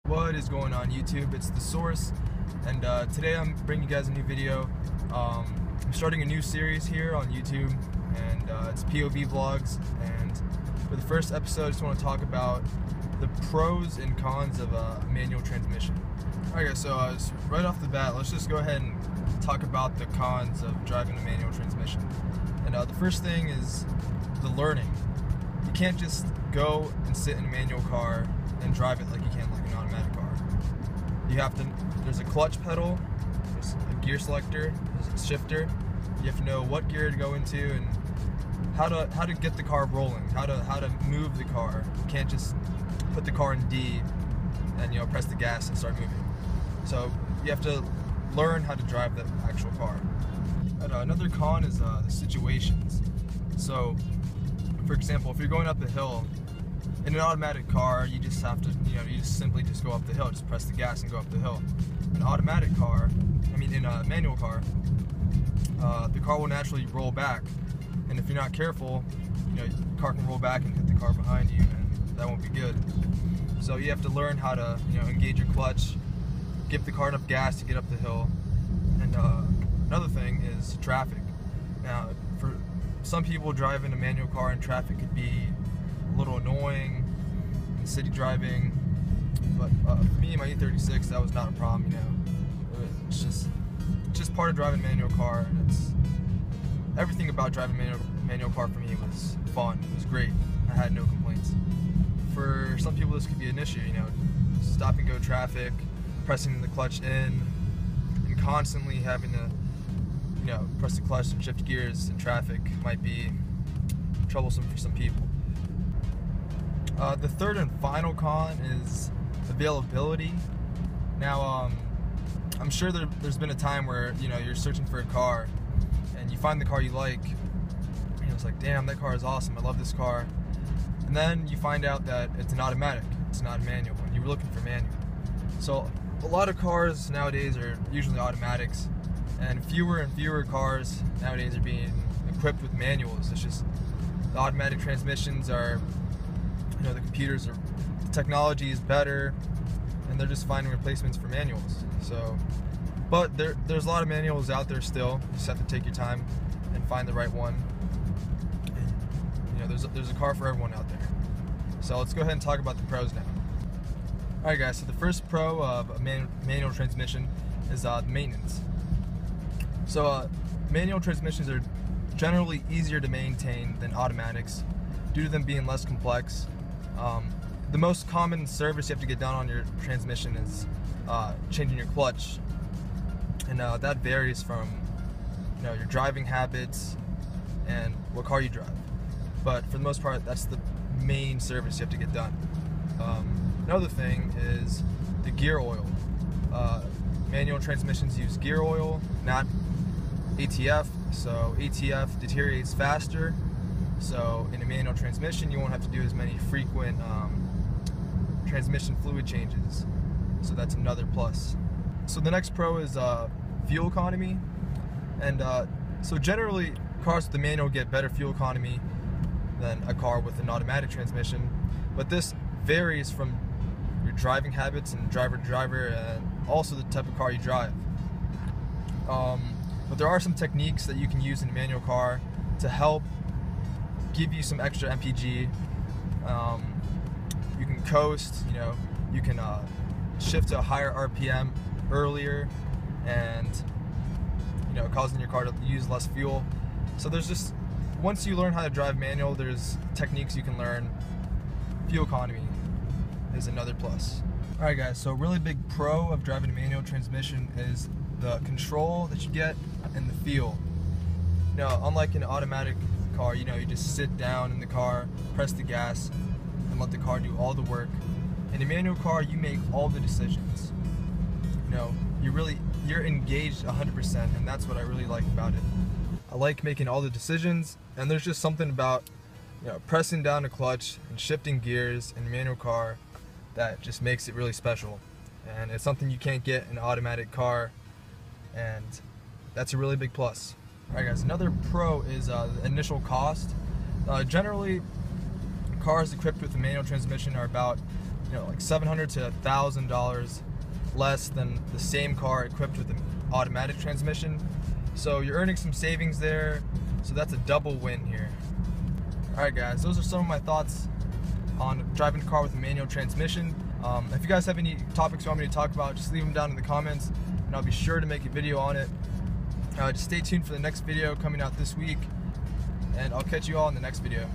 What is going on YouTube? It's The Source, and today I'm bringing you guys a new video. I'm starting a new series here on YouTube, and it's POV vlogs, and for the first episode I just want to talk about the pros and cons of a manual transmission. Alright guys, so right off the bat, let's just go ahead and talk about the cons of driving a manual transmission. And the first thing is the learning. You can't just go and sit in a manual car and drive it like you can like an automatic car. You have to, there's a clutch pedal, there's a gear selector, there's a shifter. You have to know what gear to go into and how to get the car rolling, how to move the car. You can't just put the car in D and press the gas and start moving. So you have to learn how to drive the actual car. And, another con is the situations. So for example, if you're going up a hill in an automatic car, you just have to, you just simply go up the hill, just press the gas and go up the hill. In a manual car, the car will naturally roll back, and if you're not careful, the car can roll back and hit the car behind you, and that won't be good. So you have to learn how to, engage your clutch, give the car enough gas to get up the hill. And another thing is traffic. Now, for some people, driving a manual car in traffic could be a little annoying in city driving, but for me, my E36, that was not a problem. It's just part of driving a manual car, and it's everything about driving a manual car for me was fun. It was great. I had no complaints. For some people, this could be an issue. Stop and go traffic, pressing the clutch in, and constantly having to press the clutch and shift gears in traffic might be troublesome for some people. The third and final con is availability. Now, I'm sure there's been a time where you're searching for a car and you find the car you like, and it's like, damn, that car is awesome, I love this car. And then you find out that it's an automatic, it's not a manual, and you were looking for manual. So a lot of cars nowadays are usually automatics, and fewer cars nowadays are being equipped with manuals. It's just the automatic transmissions are, the computers are, the technology is better, and they're just finding replacements for manuals. So, but there's a lot of manuals out there still. You just have to take your time and find the right one. There's a car for everyone out there. So let's go ahead and talk about the pros now. Alright guys, so the first pro of a manual transmission is maintenance. So manual transmissions are generally easier to maintain than automatics due to them being less complex. The most common service you have to get done on your transmission is changing your clutch, and that varies from your driving habits and what car you drive. But for the most part, that's the main service you have to get done. Another thing is the gear oil. Manual transmissions use gear oil, not ATF, so ATF deteriorates faster. So in a manual transmission, you won't have to do as many frequent transmission fluid changes. So that's another plus. So the next pro is fuel economy. And so generally, cars with the manual get better fuel economy than a car with an automatic transmission. But this varies from your driving habits and driver to driver, and also the type of car you drive. But there are some techniques that you can use in a manual car to help give you some extra MPG. You can coast, you can shift to a higher RPM earlier, and causing your car to use less fuel. So there's just, once you learn how to drive manual, there's techniques you can learn. Fuel economy is another plus. Alright guys, so a really big pro of driving a manual transmission is the control that you get and the feel. Unlike an automatic car, you just sit down in the car, press the gas, and let the car do all the work. In a manual car, you make all the decisions. You're engaged 100%, and that's what I really like about it. I like making all the decisions, and there's just something about pressing down a clutch and shifting gears in a manual car that just makes it really special. And it's something you can't get in an automatic car, and that's a really big plus. Alright guys, another pro is the initial cost. Generally, cars equipped with a manual transmission are about like $700 to $1,000 less than the same car equipped with an automatic transmission. So you're earning some savings there. So that's a double win here. Alright guys, those are some of my thoughts on driving a car with a manual transmission. If you guys have any topics you want me to talk about, just leave them down in the comments and I'll be sure to make a video on it. Just stay tuned for the next video coming out this week, and I'll catch you all in the next video.